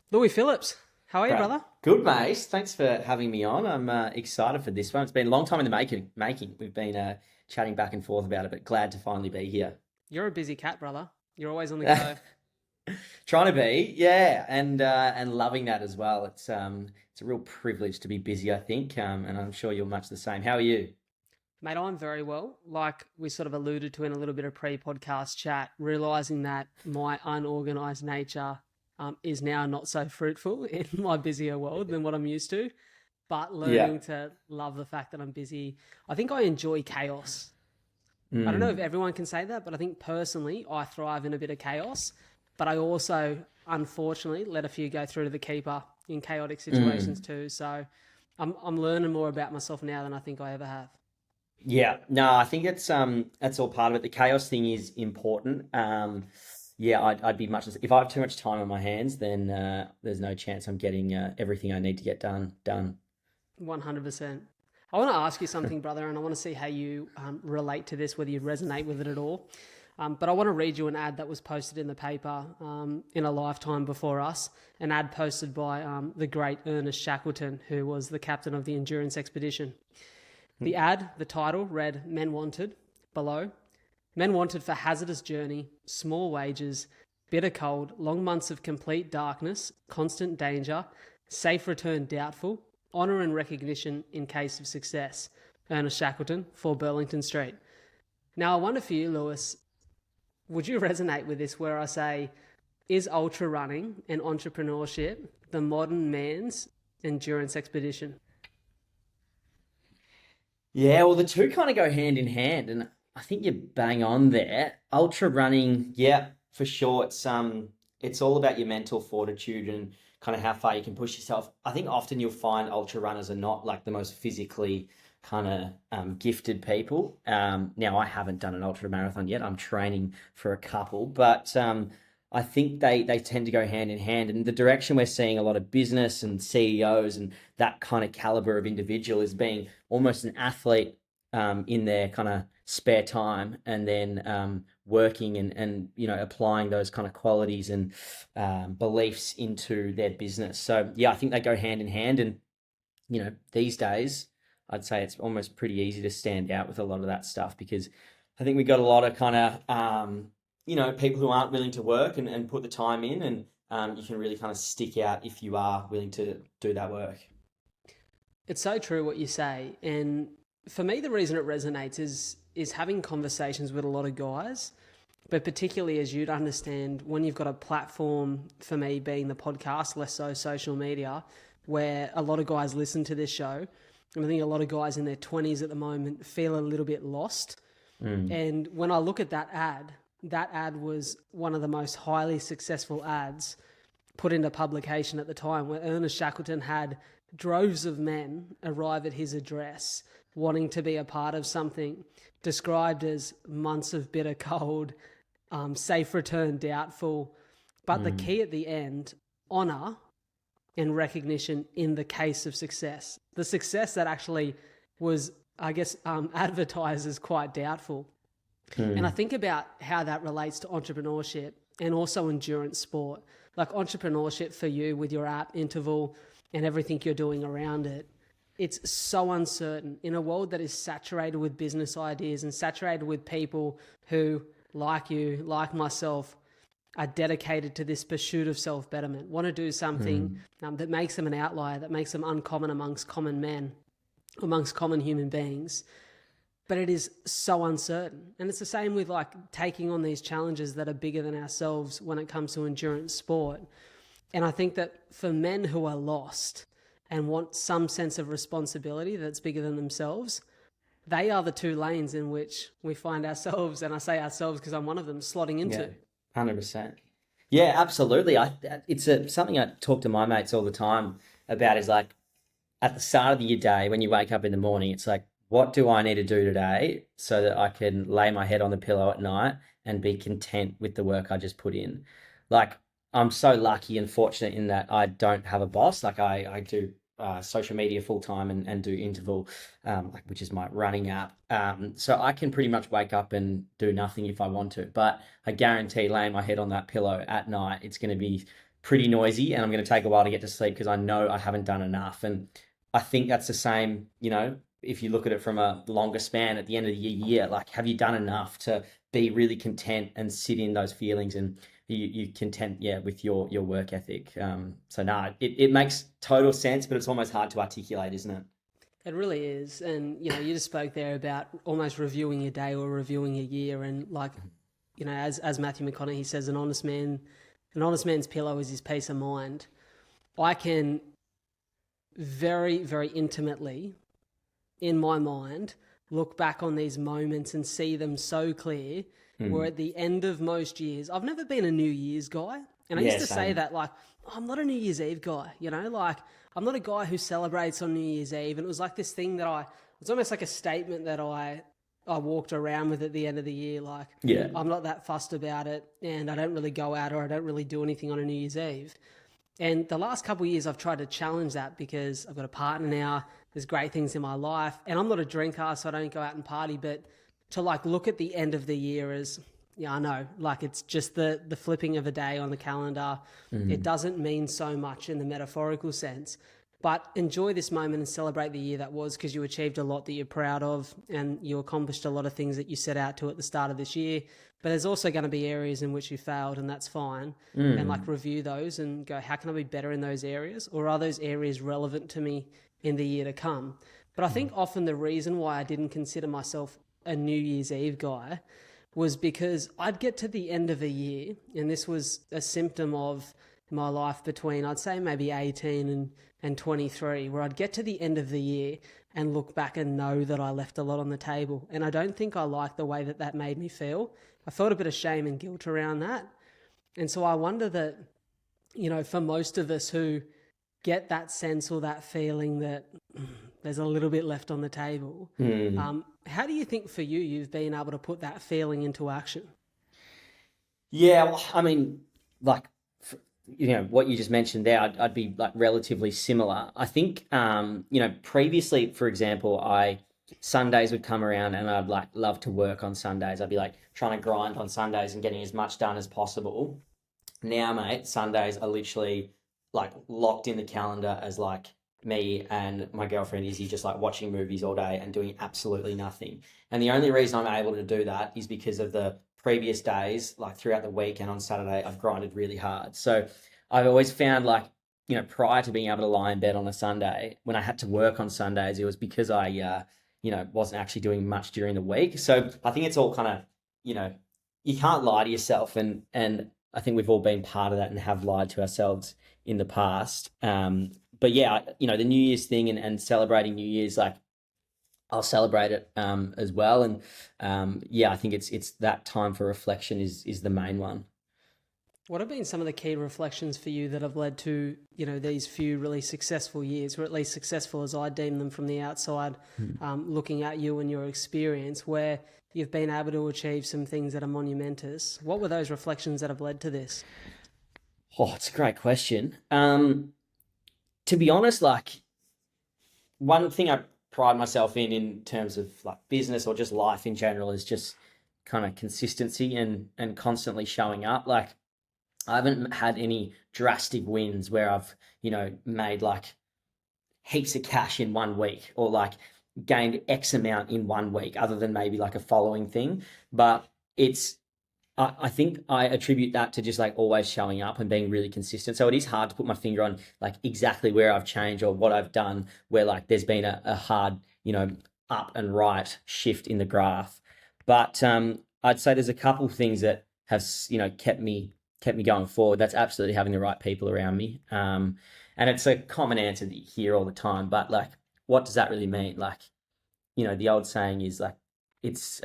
Louis Phillips, how are you, Great. brother? Good, mate. Thanks for having me on. I'm excited for this one. It's been a long time in the making. We've been chatting back and forth about it, but glad to finally be here. You're a busy cat, brother. You're always on the go. Trying to be, yeah, and loving that as well. It's a real privilege to be busy, I think, and I'm sure you're much the same. How are you? Mate, I'm very well. Like we sort of alluded to in a little bit of pre-podcast chat, realizing that my unorganized nature is now not so fruitful in my busier world than what I'm used to, but Yeah. learning to love the fact that I'm busy. I think I enjoy chaos. I don't know if Mm. everyone can say that, but I think personally I thrive in a bit of chaos. But I also, unfortunately, let a few go through to the keeper in chaotic situations Mm. too. So I'm learning more about myself now than I think I ever have. Yeah, no, I think it's that's all part of it. The chaos thing is important. Yeah, I'd be much if I have too much time on my hands, then there's no chance I'm getting everything I need to get done. 100%. I want to ask you something, brother, and I want to see how you relate to this, whether you resonate with it at all. But I want to read you an ad that was posted in the paper in a lifetime before us, an ad posted by the great Ernest Shackleton, who was the captain of the Endurance Expedition. The ad, the title, read Men Wanted. Below, men wanted for hazardous journey, small wages, bitter cold, long months of complete darkness, constant danger, safe return doubtful, honour and recognition in case of success. Ernest Shackleton, 4 Burlington Street. Now, I wonder for you, Lewis, would you resonate with this where I say, is ultra running and entrepreneurship the modern man's endurance expedition? Yeah, well, the two kind of go hand in hand, and I think you're bang on there. Ultra running, yeah, for sure. It's all about your mental fortitude and kind of how far you can push yourself. I think often you'll find ultra runners are not like the most physically kind of gifted people. Now I haven't done an ultra marathon yet. I'm training for a couple, but I think they tend to go hand in hand. And the direction we're seeing a lot of business and CEOs and that kind of caliber of individual is being almost an athlete in their kind of spare time, and then working and applying those kind of qualities and beliefs into their business. So yeah, I think they go hand in hand, and these days I'd say it's almost pretty easy to stand out with a lot of that stuff because I think we got a lot of kind of people who aren't willing to work and put the time in, and you can really kind of stick out if you are willing to do that work. It's so true what you say, and for me, the reason it resonates is having conversations with a lot of guys, but particularly as you'd understand when you've got a platform. For me, being the podcast, less so social media, where a lot of guys listen to this show, and I think a lot of guys in their 20s at the moment feel a little bit lost. Mm. And when I look at that ad was one of the most highly successful ads put into publication at the time, where Ernest Shackleton had droves of men arrive at his address wanting to be a part of something described as months of bitter cold, safe return doubtful. But the Mm. key at the end, honour and recognition in the case of success. The success that actually was, I guess, advertised as quite doubtful. And I Mm. think about how that relates to entrepreneurship and also endurance sport. Like entrepreneurship for you with your app, Interval, and everything you're doing around it. It's so uncertain in a world that is saturated with business ideas and saturated with people who, like you, like myself, are dedicated to this pursuit of self betterment, want to do something Mm. that makes them an outlier, that makes them uncommon amongst common men, amongst common human beings. But it is so uncertain. And it's the same with like taking on these challenges that are bigger than ourselves when it comes to endurance sport. And I think that for men who are lost and want some sense of responsibility that's bigger than themselves, they are the two lanes in which we find ourselves, and I say ourselves because I'm one of them, slotting Yeah, into. 100%. Yeah, absolutely. It's something I talk to my mates all the time about is like at the start of your day when you wake up in the morning, it's like, what do I need to do today so that I can lay my head on the pillow at night and be content with the work I just put in? Like, I'm so lucky and fortunate in that I don't have a boss. Like, I do social media full time and do Interval, which is my running app. So I can pretty much wake up and do nothing if I want to. But I guarantee laying my head on that pillow at night, it's going to be pretty noisy and I'm going to take a while to get to sleep because I know I haven't done enough. And I think that's the same, if you look at it from a longer span at the end of the year, like, have you done enough to be really content and sit in those feelings and you content, with your work ethic. So no, it makes total sense, but it's almost hard to articulate, isn't it? It really is. And, you just spoke there about almost reviewing your day or reviewing your year. And like, as Matthew McConaughey says, an honest man's pillow is his peace of mind. I can very, very intimately, in my mind, look back on these moments and see them so clear. Where at the end of most years, I've never been a New Year's guy. And I used to say that, like, I'm not a New Year's Eve guy, like, I'm not a guy who celebrates on New Year's Eve. And it was like this thing that it's almost like a statement that I walked around with at the end of the year. Like, I'm not that fussed about it, and I don't really go out or I don't really do anything on a New Year's Eve. And the last couple of years, I've tried to challenge that because I've got a partner now. There's great things in my life, and I'm not a drinker, so I don't go out and party. But to like look at the end of the year as, I know, like it's just the flipping of a day on the calendar. It doesn't mean so much in the metaphorical sense. But enjoy this moment and celebrate the year that was, because you achieved a lot that you're proud of and you accomplished a lot of things that you set out to at the start of this year. But there's also going to be areas in which you failed, and that's fine. And like review those and go, how can I be better in those areas? Or are those areas relevant to me in the year to come? But I think often the reason why I didn't consider myself a New Year's Eve guy was because I'd get to the end of a year, and this was a symptom of my life between, I'd say maybe 18 and 23, where I'd get to the end of the year and look back and know that I left a lot on the table. And I don't think I liked the way that made me feel. I felt a bit of shame and guilt around that. And so I wonder that, for most of us who get that sense or that feeling that there's a little bit left on the table, how do you think for you've been able to put that feeling into action? Yeah, well, I mean, like, what you just mentioned there, I'd be like relatively similar. I think, previously, for example, Sundays would come around and I'd like love to work on Sundays. I'd be like trying to grind on Sundays and getting as much done as possible. Now, mate, Sundays are literally like locked in the calendar as like me and my girlfriend Izzy just like watching movies all day and doing absolutely nothing. And the only reason I'm able to do that is because of the previous days, like throughout the week and on Saturday, I've grinded really hard. So I've always found like, prior to being able to lie in bed on a Sunday, when I had to work on Sundays, it was because I, wasn't actually doing much during the week. So I think it's all kind of, you can't lie to yourself. And I think we've all been part of that and have lied to ourselves in the past. But yeah, the New Year's thing and celebrating New Year's, like I'll celebrate it as well. And I think it's that time for reflection is the main one. What have been some of the key reflections for you that have led to, these few really successful years, or at least successful as I deem them from the outside, looking at you and your experience, where you've been able to achieve some things that are monumentous? What were those reflections that have led to this? Oh, it's a great question. To be honest, like one thing I pride myself in terms of like business or just life in general is just kind of consistency and constantly showing up. Like I haven't had any drastic wins where I've, made like heaps of cash in 1 week or like gained X amount in 1 week, other than maybe like a following thing. But I think I attribute that to just like always showing up and being really consistent. So it is hard to put my finger on like exactly where I've changed or what I've done, where like there's been a hard, up and right shift in the graph. But I'd say there's a couple things that have, kept me going forward. That's absolutely having the right people around me. And it's a common answer that you hear all the time, but like, what does that really mean? Like, the old saying is like, it's,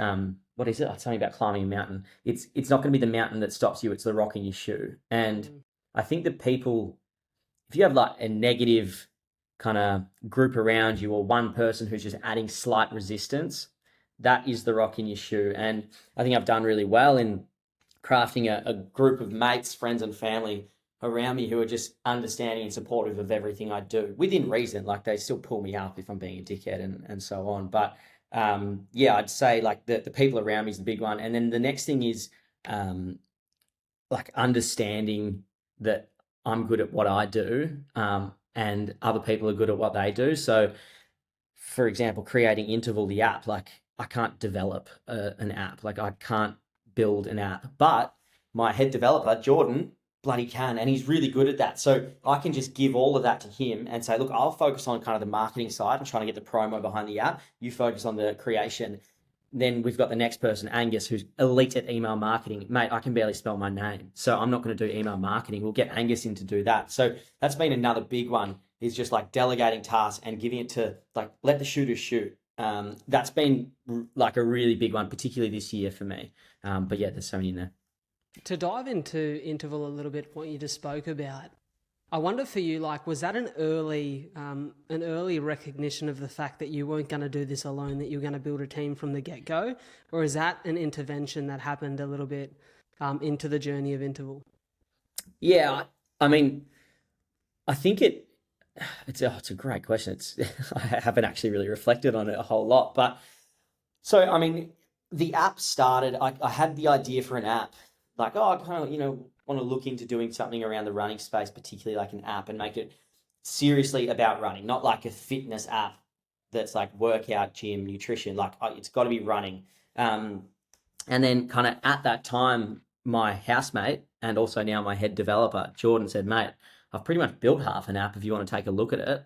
what is it? It's something about climbing a mountain. It's not going to be the mountain that stops you. It's the rock in your shoe. And I think that people, if you have like a negative kind of group around you or one person who's just adding slight resistance, that is the rock in your shoe. And I think I've done really well in crafting a group of mates, friends and family around me who are just understanding and supportive of everything I do within reason. Like they still pull me up if I'm being a dickhead and so on. But I'd say like the people around me is the big one. And then the next thing is like understanding that I'm good at what I do, and other people are good at what they do. So, for example, creating Interval, the app, like I can't develop an app, like I can't build an app, but my head developer, Jordan, bloody can, and he's really good at that. So I can just give all of that to him and say, look, I'll focus on kind of the marketing side and trying to get the promo behind the app. You focus on the creation. Then we've got the next person, Angus, who's elite at email marketing. Mate, I can barely spell my name, so I'm not going to do email marketing. We'll get Angus in to do that. So that's been another big one, is just like delegating tasks and giving it to, like, let the shooters shoot. That's been like a really big one, particularly this year for me. But yeah, there's so many in there. To dive into Interval a little bit, what you just spoke about, I wonder for you, like, was that an early recognition of the fact that you weren't going to do this alone, that you were going to build a team from the get-go, or is that an intervention that happened a little bit into the journey of Interval? Yeah, I mean, I think it's a great question. I haven't actually really reflected on it a whole lot, but so I mean, the app started. I had the idea for an app, like, I kind of want to look into doing something around the running space, particularly like an app, and make it seriously about running, not like a fitness app that's like workout, gym, nutrition. Like it's got to be running. And then kind of at that time, my housemate and also now my head developer, Jordan, said, mate, I've pretty much built half an app if you want to take a look at it.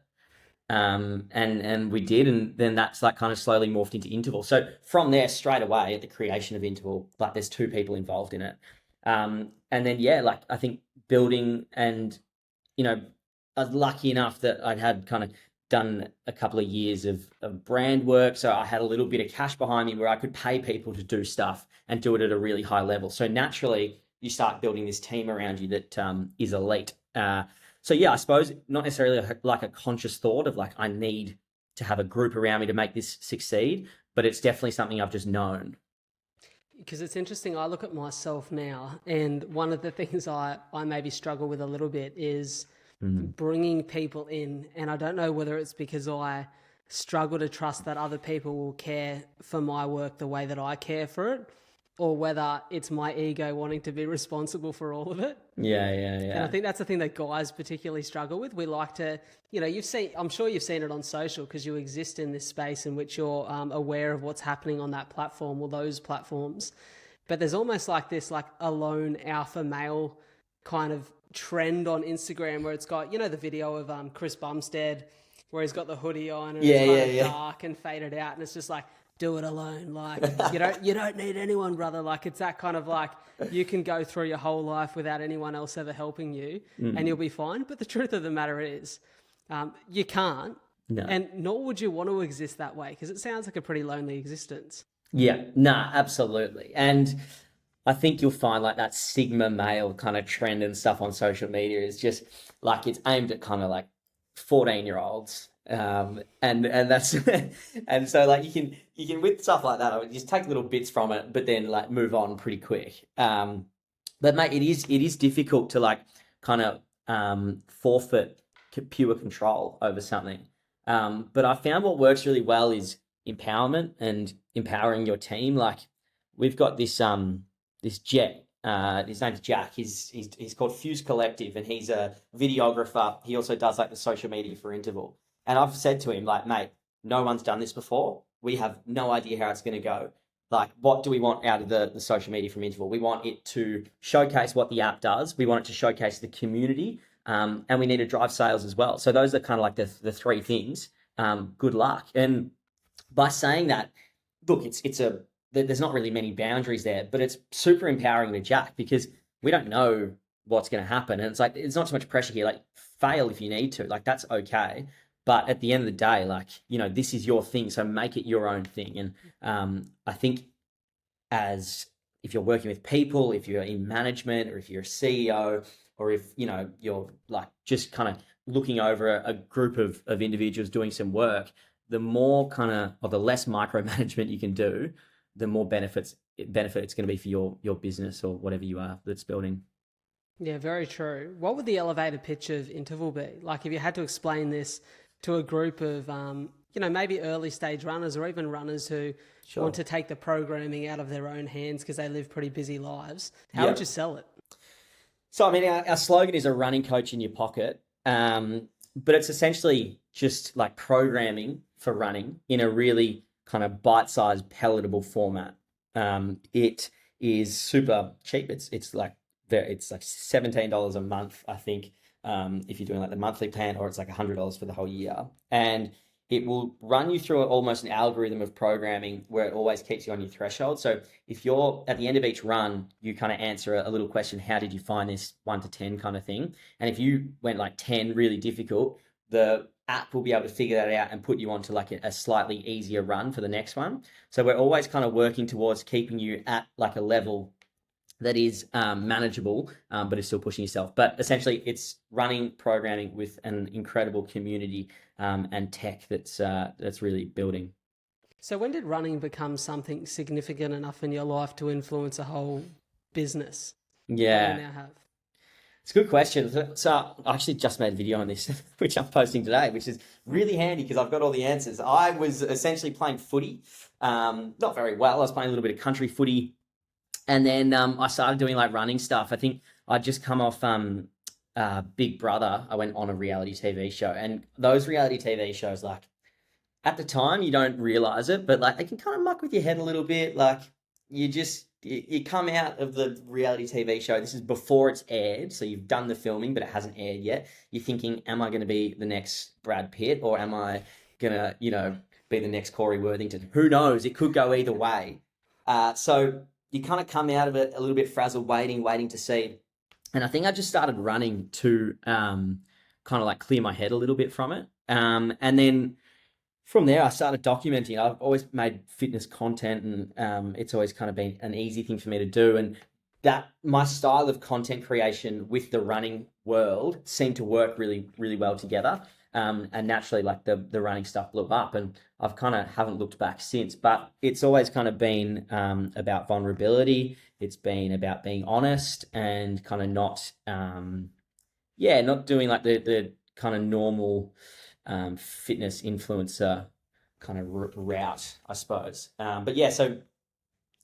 And we did, and then that's like kind of slowly morphed into Interval. So from there, straight away at the creation of Interval, like there's 2 people involved in it. And then, yeah, like I think building, and, I was lucky enough that I'd had kind of done a couple of years of brand work. So I had a little bit of cash behind me where I could pay people to do stuff and do it at a really high level. So naturally you start building this team around you that is elite. So yeah, I suppose not necessarily like a conscious thought of like, I need to have a group around me to make this succeed, but it's definitely something I've just known. Because it's interesting, I look at myself now, and one of the things I maybe struggle with a little bit is bringing people in. And I don't know whether it's because I struggle to trust that other people will care for my work the way that I care for it, or whether it's my ego wanting to be responsible for all of it. Yeah. And I think that's the thing that guys particularly struggle with. We like to, I'm sure you've seen it on social because you exist in this space in which you're aware of what's happening on that platform or those platforms. But there's almost like this like alone alpha male kind of trend on Instagram where it's got, the video of Chris Bumstead where he's got the hoodie on and it's kind of dark and faded out, and it's just like, do it alone. Like you don't need anyone, brother. Like it's that kind of like, you can go through your whole life without anyone else ever helping you and you'll be fine. But the truth of the matter is you can't. No. And nor would you want to exist that way, because it sounds like a pretty lonely existence. Yeah, nah, absolutely. And I think you'll find like that Sigma male kind of trend and stuff on social media is just like, it's aimed at kind of like 14-year-olds. And that's and so like you can with stuff like that, I would just take little bits from it, but then like move on pretty quick. But mate, it is difficult to like kind of forfeit pure control over something. But I found what works really well is empowerment and empowering your team. Like we've got this Jet. His name's Jack. He's called Fuse Collective, and he's a videographer. He also does like the social media for Interval. And I've said to him, like, mate, no one's done this before. We have no idea how it's going to go. Like, what do we want out of the social media from Interval? We want it to showcase what the app does. We want it to showcase the community. And we need to drive sales as well. So those are kind of like the 3 things. Good luck. And by saying that, look, there's not really many boundaries there, but it's super empowering to Jack because we don't know what's going to happen. And it's like, it's not so much pressure here. Like, fail if you need to. Like, that's okay. But at the end of the day, like, this is your thing, so make it your own thing. And I think if you're working with people, if you're in management, or if you're a CEO, or if, you're like just kind of looking over a group of individuals doing some work, the more or the less micromanagement you can do, the more benefit it's going to be for your business or whatever you are that's building. Yeah, very true. What would the elevator pitch of Interval be? Like if you had to explain this to a group of, maybe early stage runners or even runners who want to take the programming out of their own hands because they live pretty busy lives, how would you sell it? So, I mean, our slogan is a running coach in your pocket. But it's essentially just like programming for running in a really kind of bite-sized, palatable format. It is super cheap. It's like $17 a month, I think, if you're doing like the monthly plan, or it's like $100 for the whole year. And it will run you through almost an algorithm of programming where it always keeps you on your threshold. So if you're at the end of each run, you kind of answer a little question, how did you find this 1 to 10 kind of thing? And if you went like 10, really difficult, the app will be able to figure that out and put you onto like a slightly easier run for the next one. So we're always kind of working towards keeping you at like a level that is manageable, but is still pushing yourself. But essentially, it's running programming with an incredible community and tech that's really building. So when did running become something significant enough in your life to influence a whole business that Yeah, you now have? it's a good question. So I actually just made a video on this, which I'm posting today, which is really handy because I've got all the answers. I was essentially playing footy, not very well. I was playing a little bit of country footy. And then I started doing like running stuff. I think I'd just come off Big Brother. I went on a reality TV show. And those reality TV shows, like at the time, you don't realize it, but like they can kind of muck with your head a little bit. Like you come out of the reality TV show. This is before it's aired. So you've done the filming, but it hasn't aired yet. You're thinking, am I going to be the next Brad Pitt, or am I going to, be the next Corey Worthington? Who knows? It could go either way. So you kind of come out of it a little bit frazzled, waiting to see. And I think I just started running to kind of like clear my head a little bit from it. And then from there, I started documenting. I've always made fitness content, and it's always kind of been an easy thing for me to do. And that my style of content creation with the running world seemed to work really, really well together. And naturally, like the running stuff blew up, and I've kind of haven't looked back since. But it's always kind of been about vulnerability. It's been about being honest and kind of not doing like the kind of normal fitness influencer kind of route, I suppose. But yeah, so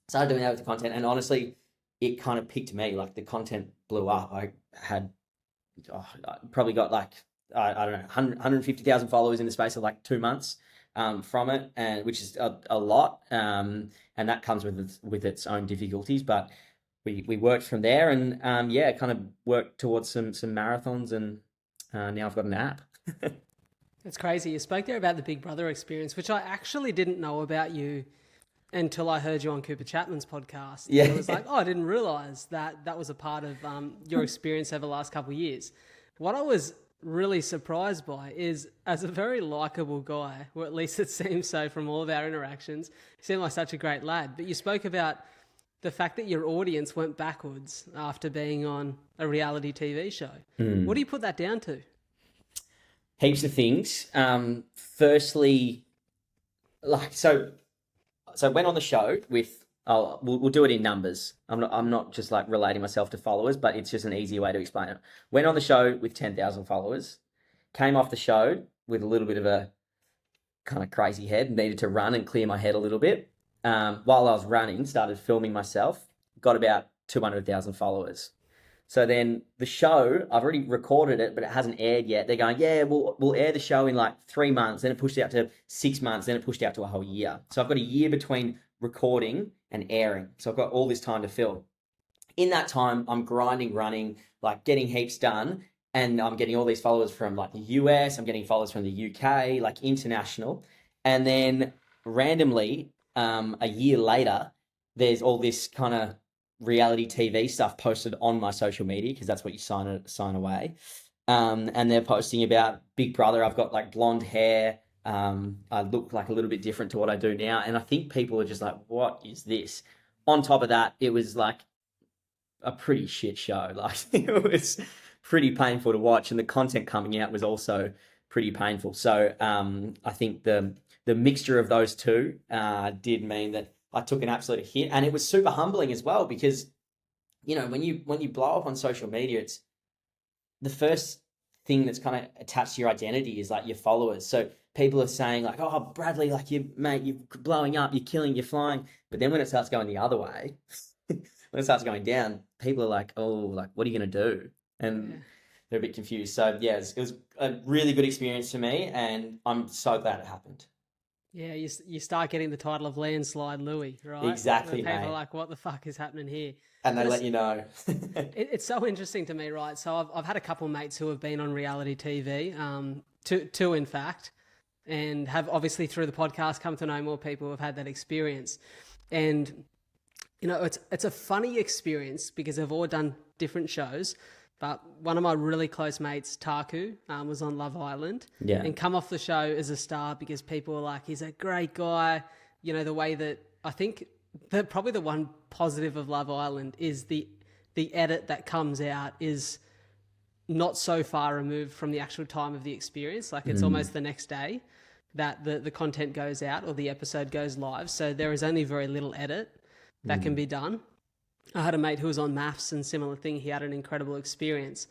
started doing that with the content, and honestly, it kind of picked me. Like the content blew up. I probably got like, I don't know, 150,000 followers in the space of like 2 months from it, and which is a lot. And that comes with its own difficulties, but we worked from there, and kind of worked towards some marathons, and now I've got an app. It's crazy. You spoke there about the Big Brother experience, which I actually didn't know about you until I heard you on Cooper Chapman's podcast. Yeah. I was like, I didn't realize that was a part of your experience over the last couple of years. What I was really surprised by is, as a very likable guy, or at least it seems so from all of our interactions, you seem like such a great lad, but you spoke about the fact that your audience went backwards after being on a reality TV show. What do you put that down to? Heaps of things. Firstly, like so I went on the show with. We'll do it in numbers. I'm not just like relating myself to followers, but it's just an easier way to explain it. Went on the show with 10,000 followers. Came off the show with a little bit of a kind of crazy head. Needed to run and clear my head a little bit. While I was running, started filming myself. Got about 200,000 followers. So then the show, I've already recorded it, but it hasn't aired yet. They're going, yeah, we'll air the show in like 3 months. Then it pushed out to 6 months. Then it pushed out to a whole year. So I've got a year between recording and airing. So I've got all this time to fill. In that time, I'm grinding, running, like getting heaps done. And I'm getting all these followers from like the US. I'm getting followers from the UK, like international. And then randomly, a year later, there's all this kind of reality TV stuff posted on my social media, because that's what you sign away. And they're posting about Big Brother. I've got like blonde hair. I look like a little bit different to what I do now. And I think people are just like, what is this? On top of that, it was like a pretty shit show. Like it was pretty painful to watch. And the content coming out was also pretty painful. So I think the mixture of those two did mean that I took an absolute hit. And it was super humbling as well, because, when you blow up on social media, it's the first thing that's kind of attached to your identity is like your followers. So people are saying like, oh, Bradley, like you're blowing up, you're killing, you're flying. But then when it starts going the other way, when it starts going down, people are like, oh, like, what are you going to do? And Yeah. they're a bit confused. So yeah, it was a really good experience for me, and I'm so glad it happened. Yeah, you start getting the title of Landslide Louis, right? Where Exactly, people are mate. like, what the fuck is happening here? And they But let you know. it's so interesting to me, right? So I've had a couple of mates who have been on reality TV, two in fact, and have obviously through the podcast come to know more people who have had that experience. And it's a funny experience because they've all done different shows. But one of my really close mates, Taku, was on Love Island, Yeah. and come off the show as a star because people were like, he's a great guy. You know, the way that I think that probably the one positive of Love Island is the edit that comes out is not so far removed from the actual time of the experience. Like it's almost the next day that the content goes out or the episode goes live. So there is only very little edit that can be done. I had a mate who was on maths and similar thing. He had an incredible experience.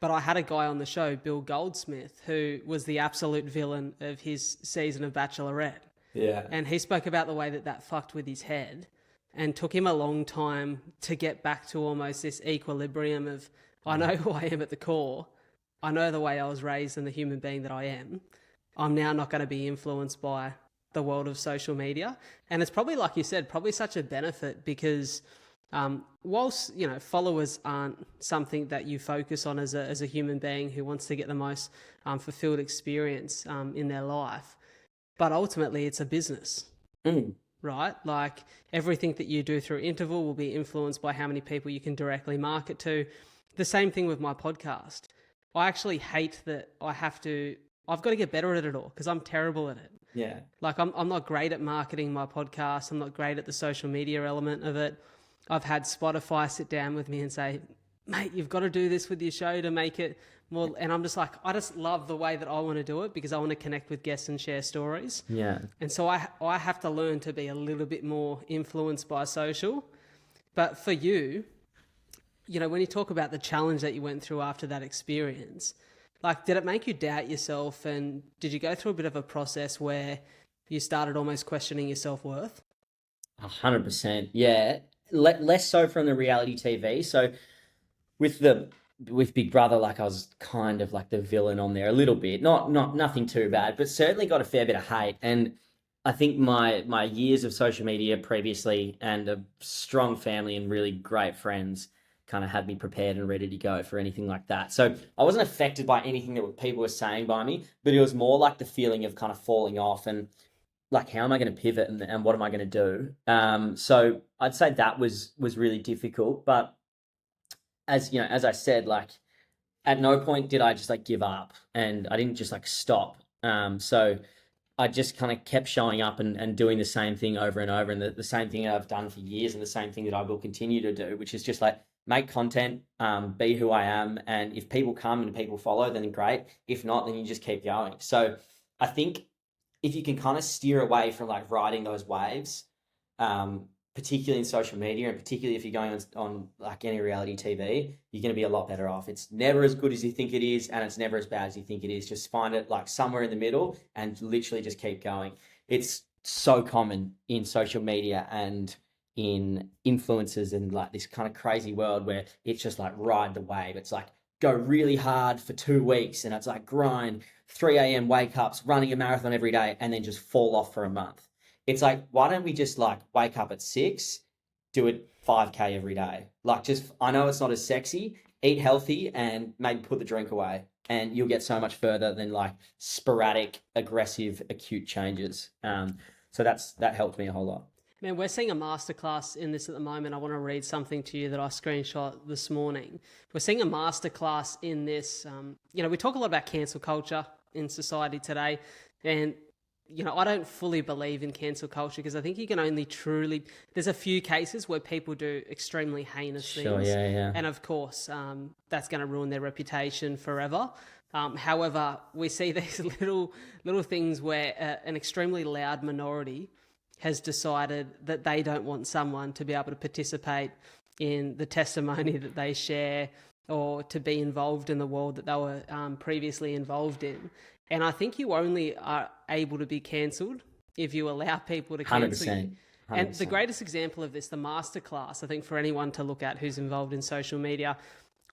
But I had a guy on the show, Bill Goldsmith, who was the absolute villain of his season of Bachelorette. Yeah. And he spoke about the way that that fucked with his head and took him a long time to get back to almost this equilibrium of, I know who I am at the core. I know the way I was raised and the human being that I am. I'm now not going to be influenced by the world of social media. And it's probably, like you said, probably such a benefit because whilst, followers aren't something that you focus on as a human being who wants to get the most fulfilled experience in their life, but ultimately it's a business, right? Like everything that you do through INTVL will be influenced by how many people you can directly market to. The same thing with my podcast. I actually hate that I've got to get better at it all because I'm terrible at it. Yeah. Like I'm not great at marketing my podcast. I'm not great at the social media element of it. I've had Spotify sit down with me and say, mate, you've got to do this with your show to make it more. And I'm just like, I just love the way that I want to do it because I want to connect with guests and share stories. Yeah. And so I have to learn to be a little bit more influenced by social. But for you, when you talk about the challenge that you went through after that experience, like, did it make you doubt yourself? And did you go through a bit of a process where you started almost questioning your self-worth? 100%. Yeah. Less so from the reality TV. So with Big Brother, like I was kind of like the villain on there a little bit. Nothing too bad, but certainly got a fair bit of hate. And I think my years of social media previously and a strong family and really great friends kind of had me prepared and ready to go for anything like that. So I wasn't affected by anything that people were saying by me, but it was more like the feeling of kind of falling off and like, how am I going to pivot and what am I going to do? So I'd say that was really difficult. But as I said, like at no point did I just like give up and I didn't just like stop. So I just kind of kept showing up and doing the same thing over and over and the same thing I've done for years and the same thing that I will continue to do, which is just like make content, be who I am. And if people come and people follow, then great. If not, then you just keep going. So I think if you can kind of steer away from like riding those waves, particularly in social media and particularly if you're going on like any reality TV, you're going to be a lot better off. It's never as good as you think it is and it's never as bad as you think it is. Just find it like somewhere in the middle and literally just keep going. It's so common in social media and in influencers and like this kind of crazy world where it's just like ride the wave. It's like go really hard for 2 weeks and it's like grind 3 a.m. wake ups, running a marathon every day and then just fall off for a month. It's like, why don't we just like wake up at 6, do it 5K every day? Like just, I know it's not as sexy, eat healthy and maybe put the drink away and you'll get so much further than like sporadic, aggressive, acute changes. So that helped me a whole lot. Man, we're seeing a masterclass in this at the moment. I want to read something to you that I screenshot this morning. We're seeing a masterclass in this. We talk a lot about cancel culture in society today. And, I don't fully believe in cancel culture because I think you can only truly... There's a few cases where people do extremely heinous things. Yeah. And of course, that's going to ruin their reputation forever. However, we see these little things where an extremely loud minority has decided that they don't want someone to be able to participate in the testimony that they share or to be involved in the world that they were previously involved in. And I think you only are able to be cancelled if you allow people to cancel 100%. you. And the 100%. greatest example of this, the masterclass, I think for anyone to look at who's involved in social media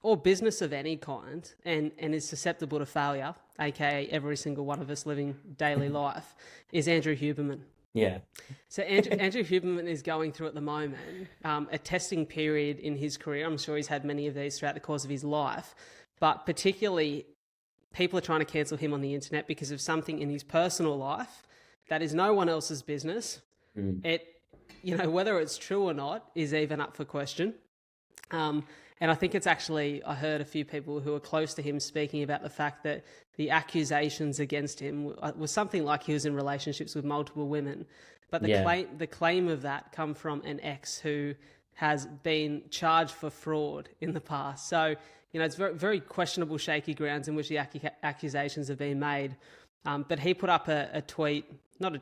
or business of any kind and is susceptible to failure, aka every single one of us living daily life, is Andrew Huberman. Yeah. So Andrew Huberman is going through at the moment a testing period in his career. I'm sure he's had many of these throughout the course of his life, but particularly people are trying to cancel him on the internet because of something in his personal life that is no one else's business. It, whether it's true or not is even up for question. And I think it's actually, I heard a few people who are close to him speaking about the fact that the accusations against him was something like he was in relationships with multiple women. But the claim of that come from an ex who has been charged for fraud in the past. So, it's very, very questionable, shaky grounds in which the accusations have been made. But he put up something on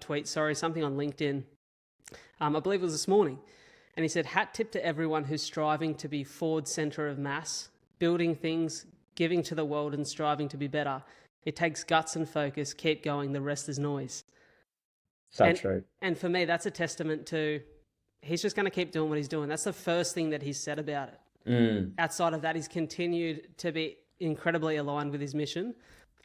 LinkedIn. I believe it was this morning. And he said, hat tip to everyone who's striving to be forward center of mass, building things, giving to the world and striving to be better. It takes guts and focus. Keep going. The rest is noise. So true. And for me, that's a testament to he's just going to keep doing what he's doing. That's the first thing that he's said about it. Outside of that, he's continued to be incredibly aligned with his mission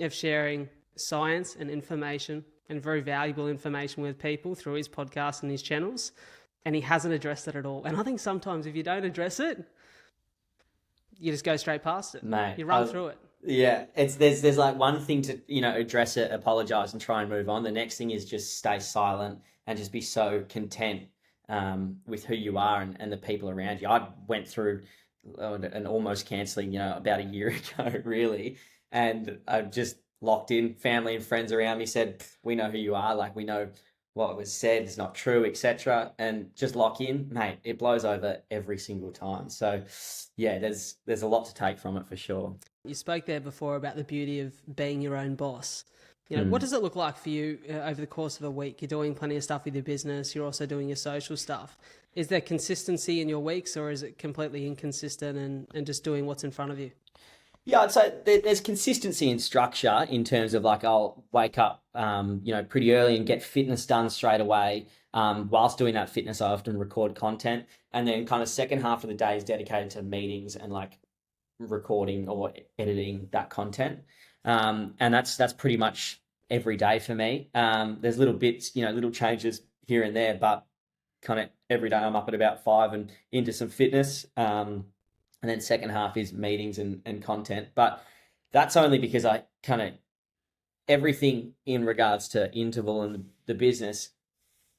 of sharing science and information and very valuable information with people through his podcast and his channels. And he hasn't addressed it at all. And I think sometimes if you don't address it, you just go straight past it. Mate, you run through it. Yeah, there's like one thing to address it, apologize, and try and move on. The next thing is just stay silent and just be so content with who you are and the people around you. I went through an almost cancelling, about a year ago, really, and I've just locked in. Family and friends around me said, "We know who you are. Like we know what was said is not true, etc." And just lock in, mate. It blows over every single time. So, yeah, there's a lot to take from it for sure. You spoke there before about the beauty of being your own boss. What does it look like for you over the course of a week? You're doing plenty of stuff with your business. You're also doing your social stuff. Is there consistency in your weeks, or is it completely inconsistent and just doing what's in front of you? Yeah, I'd say there's consistency and structure in terms of like I'll wake up, pretty early and get fitness done straight away. Whilst doing that fitness, I often record content, and then kind of second half of the day is dedicated to meetings and like recording or editing that content. And that's pretty much every day for me. There's little bits, little changes here and there, but kind of every day I'm up at about 5 and into some fitness. And then second half is meetings and content. But that's only because I kind of, everything in regards to INTVL and the business,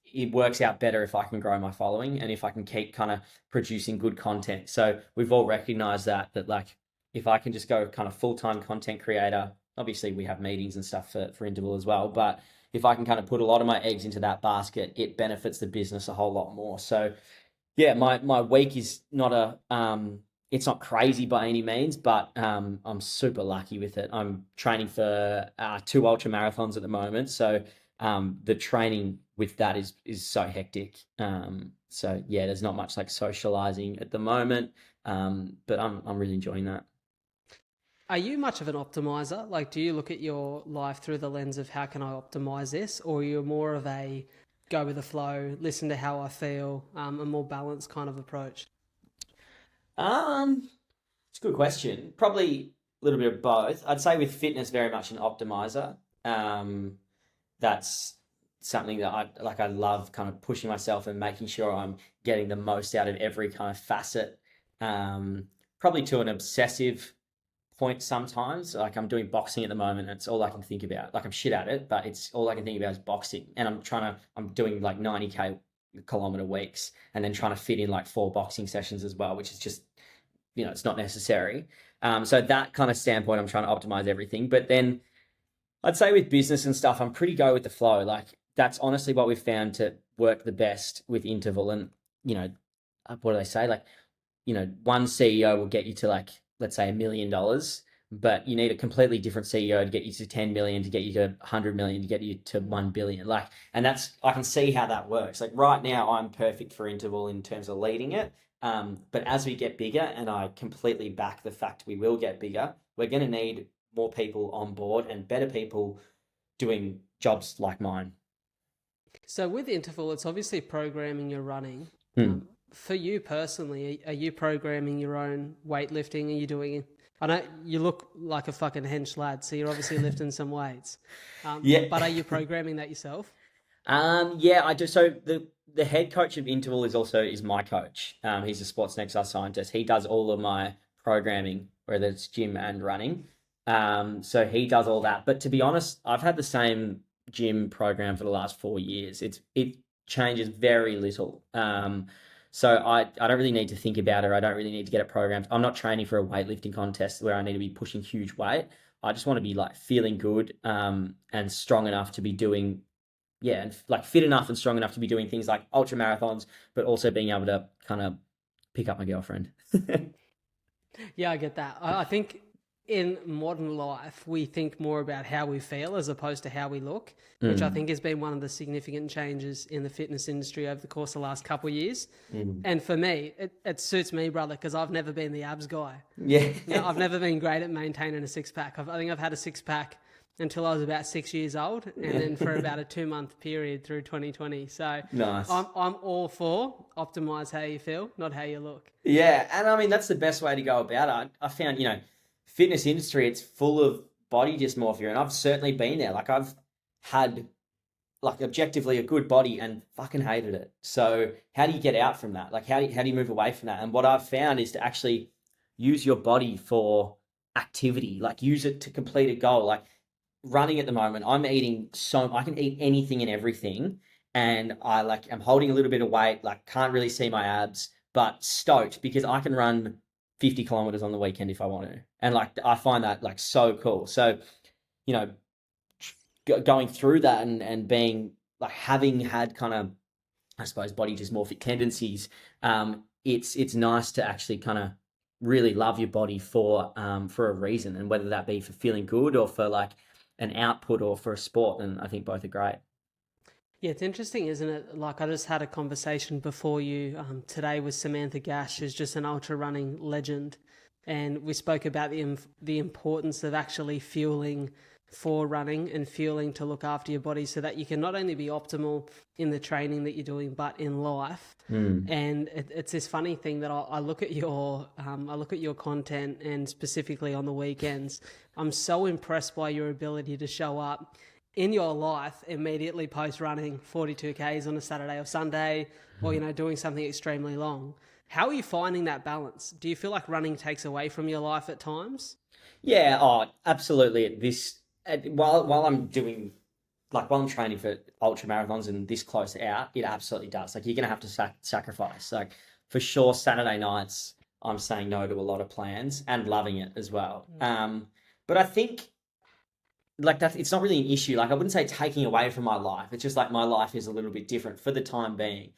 it works out better if I can grow my following and if I can keep kind of producing good content. So we've all recognized that like, if I can just go kind of full-time content creator, obviously we have meetings and stuff for INTVL as well, but if I can kind of put a lot of my eggs into that basket, it benefits the business a whole lot more. So yeah, my week is not it's not crazy by any means, but I'm super lucky with it. I'm training for 2 ultra marathons at the moment, so the training with that is so hectic. So yeah, there's not much like socializing at the moment, but I'm really enjoying that. Are you much of an optimizer? Like, do you look at your life through the lens of how can I optimize this, or are you more of a go with the flow, listen to how I feel, a more balanced kind of approach? It's a good question. Probably a little bit of both. I'd say with fitness, very much an optimizer. That's something that I love kind of pushing myself and making sure I'm getting the most out of every kind of facet. Probably to an obsessive point sometimes. Like I'm doing boxing at the moment. And it's all I can think about. Like I'm shit at it, but it's all I can think about is boxing. And I'm doing like 90K kilometer weeks and then trying to fit in like 4 boxing sessions as well, which is just, it's not necessary. So that kind of standpoint, I'm trying to optimize everything. But then I'd say with business and stuff, I'm pretty go with the flow. Like that's honestly what we've found to work the best with INTVL. And, what do they say? Like, one CEO will get you to like, let's say $1 million, but you need a completely different CEO to get you to 10 million, to get you to 100 million, to get you to 1 billion. Like, and I can see how that works. Like right now I'm perfect for INTVL in terms of leading it. But as we get bigger, and I completely back the fact we will get bigger, we're going to need more people on board and better people doing jobs like mine. So with interval, it's obviously programming your running. Hmm. For you personally, are you programming your own weightlifting? Are you doing? I know you look like a fucking hench lad, so you're obviously lifting some weights. Yeah. But are you programming that yourself? Yeah, I do. So the head coach of Interval is my coach. He's a sports and exercise scientist. He does all of my programming, whether it's gym and running. So he does all that. But to be honest, I've had the same gym program for the last 4 years. It changes very little. So I don't really need to think about it. I don't really need to get it programmed. I'm not training for a weightlifting contest where I need to be pushing huge weight. I just want to be like feeling good, and strong enough to be doing, yeah, and like fit enough and strong enough to be doing things like ultra marathons, but also being able to kind of pick up my girlfriend. Yeah, I get that. I think in modern life, we think more about how we feel as opposed to how we look, which I think has been one of the significant changes in the fitness industry over the course of the last couple of years. And for me, it suits me, brother, because I've never been the abs guy. Yeah. I've never been great at maintaining a six pack. I think I've had a six pack until I was about 6 years old, and then for about a 2 month period through 2020. So Nice. I'm all for optimize how you feel, not how you look. Yeah, and I mean that's the best way to go about it. I found, fitness industry, it's full of body dysmorphia, and I've certainly been there. Like I've had like objectively a good body and fucking hated it. So how do you get out from that? Like how do you move away from that? And what I've found is to actually use your body for activity, like use it to complete a goal. Like running at the moment, I can eat anything and everything, and I'm holding a little bit of weight, like can't really see my abs, but stoked because I can run 50 kilometers on the weekend if I want to. And like I find that like so cool. So, you know, going through that and being like having had kind of, I suppose, body dysmorphic tendencies, it's nice to actually kind of really love your body for a reason, and whether that be for feeling good or for like an output or for a sport, and I think both are great. Yeah, it's interesting, isn't it? Like I just had a conversation before you today with Samantha Gash, who's just an ultra running legend, and we spoke about the importance of actually fueling for running and fueling to look after your body so that you can not only be optimal in the training that you're doing, but in life. And it's this funny thing that I look at your content, and specifically on the weekends, I'm so impressed by your ability to show up in your life immediately post running 42 Ks on a Saturday or Sunday, or, doing something extremely long. How are you finding that balance? Do you feel like running takes away from your life at times? Yeah, oh, absolutely. While I'm doing, like while I'm training for ultra marathons and this close out, it absolutely does. Like you're gonna have to sacrifice. Like for sure, Saturday nights I'm saying no to a lot of plans and loving it as well. But I think like that it's not really an issue. Like I wouldn't say taking away from my life. It's just like my life is a little bit different for the time being.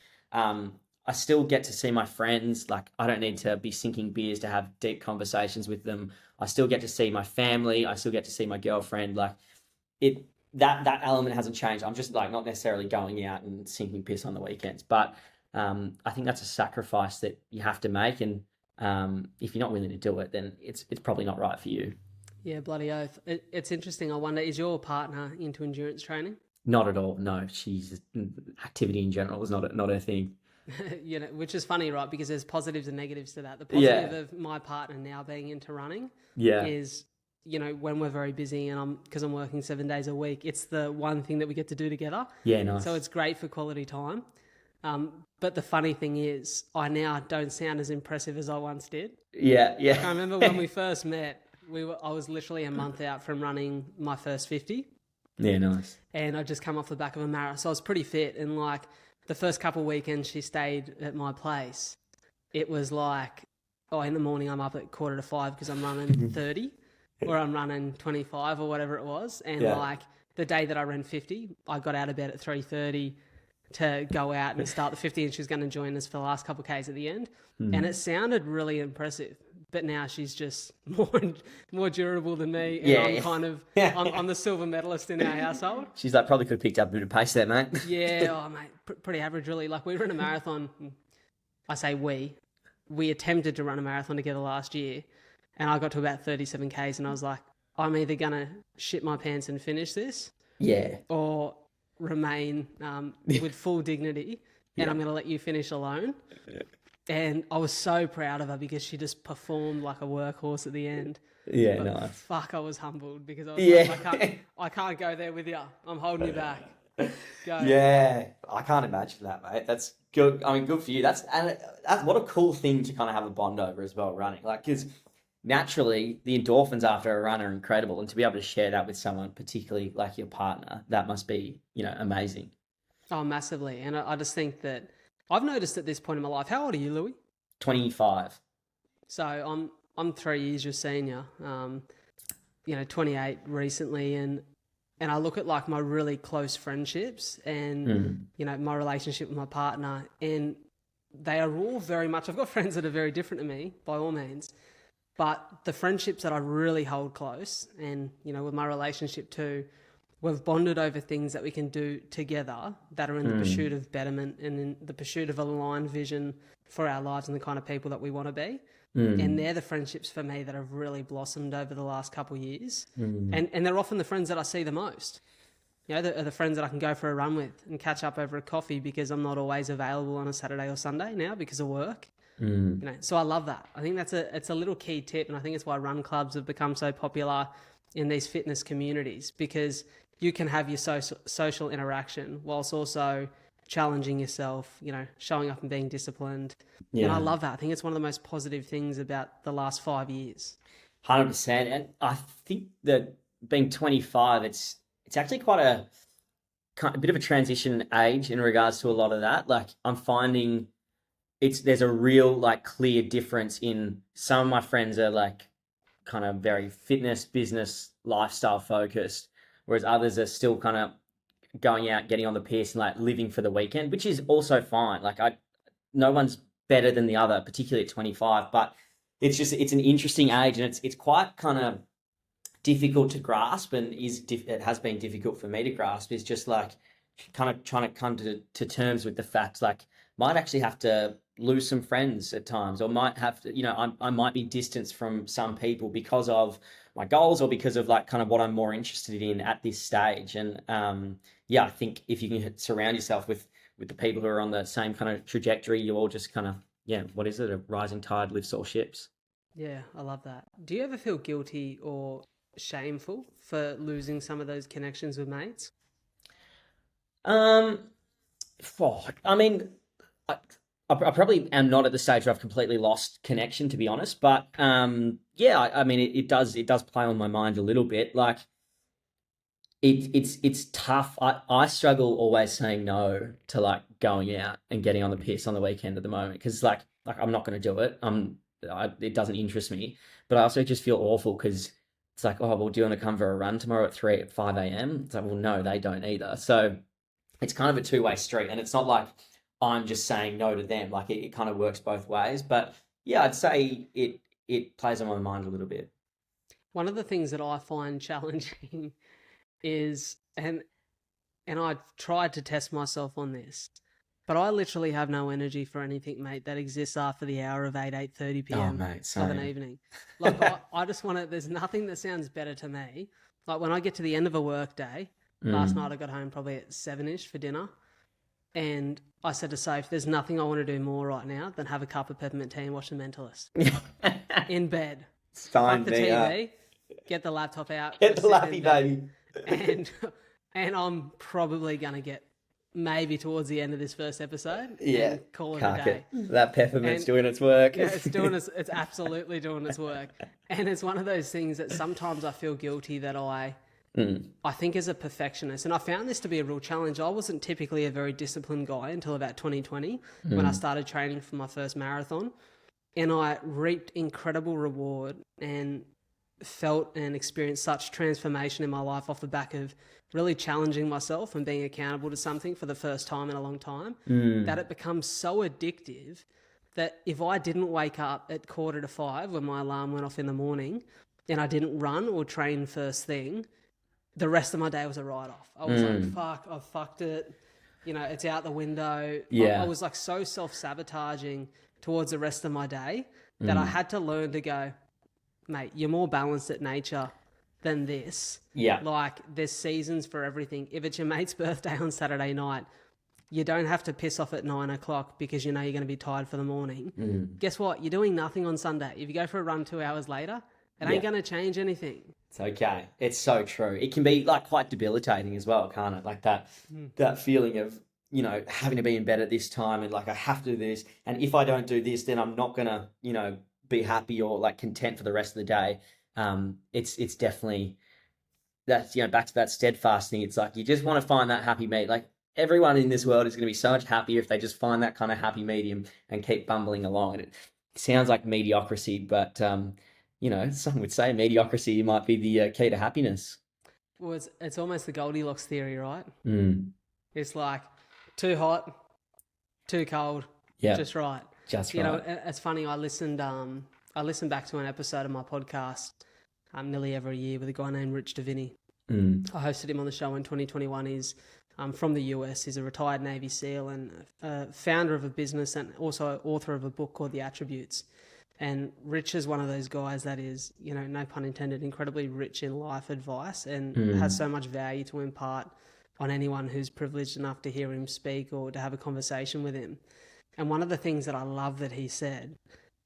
I still get to see my friends. Like I don't need to be sinking beers to have deep conversations with them. I still get to see my family. I still get to see my girlfriend. Like that element hasn't changed. I'm just like not necessarily going out and sinking piss on the weekends. But I think that's a sacrifice that you have to make. And if you're not willing to do it, then it's probably not right for you. Yeah, bloody oath. It's interesting. I wonder, is your partner into endurance training? Not at all. No, activity in general is not her thing. Which is funny, right? Because there's positives and negatives to that. The positive of my partner now being into running is, when we're very busy and because I'm working 7 days a week, it's the one thing that we get to do together. Yeah, nice. So it's great for quality time. But the funny thing is, I now don't sound as impressive as I once did. Yeah. I remember when we first met, I was literally a month out from running my first 50. Yeah, nice. And I just come off the back of a marathon. So I was pretty fit. And like the first couple of weekends she stayed at my place, it was like, in the morning I'm up at 4:45 because I'm running 30 or I'm running 25 or whatever it was. And like the day that I ran 50, I got out of bed at 3:30 to go out and start the 50, and she was going to join us for the last couple of Ks at the end. And it sounded really impressive. But now she's just more durable than me, and I'm kind of I'm the silver medalist in our household. She's like, probably could have picked up a bit of pace there, mate. Yeah, mate, pretty average really. Like we ran a marathon. I say we attempted to run a marathon together last year, and I got to about 37 Ks, and I was like, I'm either gonna shit my pants and finish this, yeah, or remain with full dignity, and I'm going to let you finish alone. And I was so proud of her because she just performed like a workhorse at the end. Yeah, But nice. fuck, I was humbled because I was Yeah. like, I can't go there with you. I'm holding you back. Go. Yeah, I can't imagine that, mate. That's good. I mean, good for you. That's what a cool thing to kind of have a bond over as well, running. Like, because naturally the endorphins after a run are incredible, and to be able to share that with someone, particularly like your partner, that must be, amazing. Oh, massively. And I just think that I've noticed at this point in my life. How old are you, Louis? 25. So I'm 3 years your senior. 28 recently, and I look at like my really close friendships and my relationship with my partner, and they are all very much. I've got friends that are very different to me by all means, but the friendships that I really hold close, and with my relationship too, we've bonded over things that we can do together that are in the pursuit of betterment and in the pursuit of aligned vision for our lives and the kind of people that we want to be. And they're the friendships for me that have really blossomed over the last couple of years. And they're often the friends that I see the most. They're the friends that I can go for a run with and catch up over a coffee because I'm not always available on a Saturday or Sunday now because of work. So I love that. I think it's a little key tip, and I think it's why run clubs have become so popular in these fitness communities, because you can have your social interaction whilst also challenging yourself, showing up and being disciplined. Yeah. And I love that. I think it's one of the most positive things about the last 5 years. 100%. And I think that being 25, it's actually quite a bit of a transition age in regards to a lot of that. Like, I'm finding there's a real like clear difference in some of my friends are like kind of very fitness, business, lifestyle focused, whereas others are still kind of going out, getting on the piss and like living for the weekend, which is also fine. Like, no one's better than the other, particularly at 25, but it's an interesting age, and it's quite kind of difficult to grasp, and it has been difficult for me to grasp, is just like kind of trying to come to terms with the fact, like, might actually have to lose some friends at times, or might have to, I might be distanced from some people because of my goals or because of like kind of what I'm more interested in at this stage. And I think if you can surround yourself with the people who are on the same kind of trajectory, you all just kind of, what is it? A rising tide lifts all ships. Yeah, I love that. Do you ever feel guilty or shameful for losing some of those connections with mates? I mean, I probably am not at the stage where I've completely lost connection, to be honest. But I mean, it does play on my mind a little bit. Like, it's tough. I struggle always saying no to like going out and getting on the piss on the weekend at the moment, because like I'm not going to do it. It doesn't interest me. But I also just feel awful because it's like, oh well, do you want to come for a run tomorrow at 5 a.m? It's like, well, no, they don't either. So it's kind of a two-way street, and it's not like I'm just saying no to them. Like, it kind of works both ways. But yeah, I'd say it plays on my mind a little bit. One of the things that I find challenging is, and I've tried to test myself on this, but I literally have no energy for anything, mate, that exists after the hour of 8:30 p.m. Oh, mate, of an evening. Like, I just want to, there's nothing that sounds better to me. Like, when I get to the end of a work day, last night I got home probably at 7ish for dinner, and I said to Safe, there's nothing I want to do more right now than have a cup of peppermint tea and watch The Mentalist. In bed. Sign Fuck the me TV, up. get the laptop out. Get the sit in lappy bed, baby. And I'm probably going to get maybe towards the end of this first episode Yeah, and call it a can't day. that peppermint's doing its work. Yeah, it's absolutely doing its work. And it's one of those things that sometimes I feel guilty that I think as a perfectionist, and I found this to be a real challenge. I wasn't typically a very disciplined guy until about 2020 when I started training for my first marathon, and I reaped incredible reward and felt and experienced such transformation in my life off the back of really challenging myself and being accountable to something for the first time in a long time, that it becomes so addictive that if I didn't wake up at 4:45 when my alarm went off in the morning and I didn't run or train first thing, the rest of my day was a write-off. I was like, fuck, I've fucked it. It's out the window. Yeah. I was like so self-sabotaging towards the rest of my day that I had to learn to go, mate, you're more balanced at nature than this. Yeah. Like, there's seasons for everything. If it's your mate's birthday on Saturday night, you don't have to piss off at 9 o'clock because you know you're going to be tired for the morning. Guess what? You're doing nothing on Sunday. If you go for a run 2 hours later, it ain't going to change anything. It's okay. It's so true. It can be like quite debilitating as well, can't it? Like that feeling of, you know, having to be in bed at this time and like I have to do this. And if I don't do this, then I'm not going to, you know, be happy or like content for the rest of the day. It's definitely that's, you know, back to that steadfast thing. It's like you just want to find that happy meat. Like everyone in this world is going to be so much happier if they just find that kind of happy medium and keep bumbling along. And it sounds like mediocrity, but you know, some would say mediocrity might be the key to happiness. Well, it's almost the Goldilocks theory, right? It's like too hot, too cold, just right. Just you right. know, it's funny. I listened back to an episode of my podcast nearly every year with a guy named Rich Davini. I hosted him on the show in 2021. He's from the US. He's a retired Navy SEAL and founder of a business and also author of a book called The Attributes. And Rich is one of those guys that is, you know, no pun intended, incredibly rich in life advice and has so much value to impart on anyone who's privileged enough to hear him speak or to have a conversation with him. And one of the things that I love that he said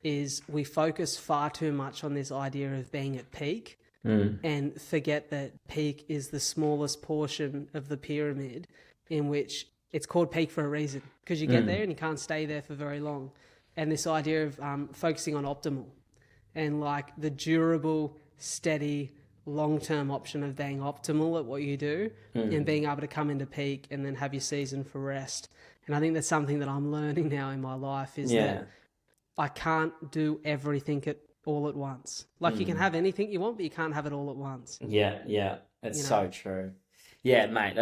is we focus far too much on this idea of being at peak and forget that peak is the smallest portion of the pyramid, in which it's called peak for a reason, because you get there and you can't stay there for very long. And this idea of focusing on optimal and like the durable, steady, long-term option of being optimal at what you do and being able to come into peak and then have your season for rest. And I think that's something that I'm learning now in my life is that I can't do everything all at once. Like you can have anything you want, but you can't have it all at once. Yeah. It's so true. Yeah, mate,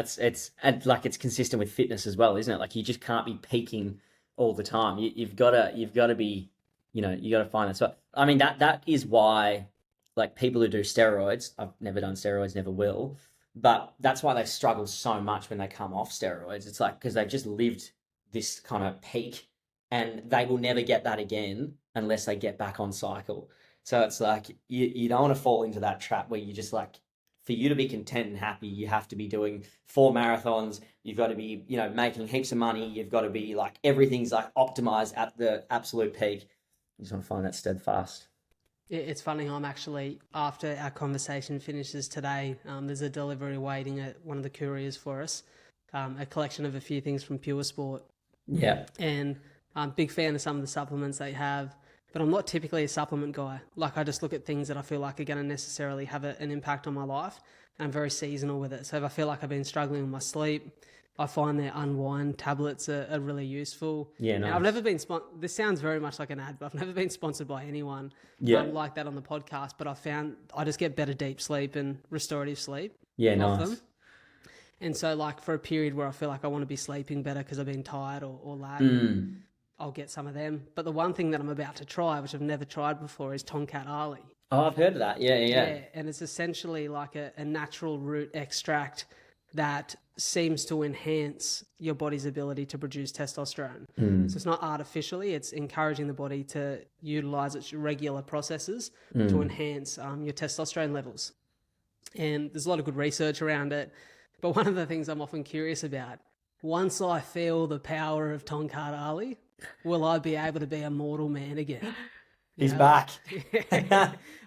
and like it's consistent with fitness as well, isn't it? Like you just can't be peaking all the time. You've got to be, you know, you got to find that spot. I mean, that is why, like people who do steroids, I've never done steroids, never will, but that's why they struggle so much when they come off steroids. It's like, because they've just lived this kind of peak and they will never get that again unless they get back on cycle. So it's like, you don't want to fall into that trap where you just like, for you to be content and happy, you have to be doing 4 marathons. You've got to be, you know, making heaps of money. You've got to be like, everything's like optimized at the absolute peak. You just want to find that steadfast. It's funny. I'm actually, after our conversation finishes today, there's a delivery waiting at one of the couriers for us, a collection of a few things from Pure Sport. Yeah. And I'm a big fan of some of the supplements they have, but I'm not typically a supplement guy. Like I just look at things that I feel like are going to necessarily have an impact on my life. And I'm very seasonal with it. So if I feel like I've been struggling with my sleep, I find their Unwind tablets are really useful. Yeah, nice. I've never been this sounds very much like an ad, but I've never been sponsored by anyone like that on the podcast. But I found I just get better deep sleep and restorative sleep. Yeah, off nice. them. And so like for a period where I feel like I want to be sleeping better because I've been tired or lagging, I'll get some of them. But the one thing that I'm about to try, which I've never tried before, is Tonkat Ali. Oh, I've heard of that. Yeah. And it's essentially like a natural root extract that seems to enhance your body's ability to produce testosterone. So it's not artificially, it's encouraging the body to utilize its regular processes to enhance your testosterone levels. And there's a lot of good research around it. But one of the things I'm often curious about, once I feel the power of Tonkat Ali, will I be able to be a mortal man again? He's back.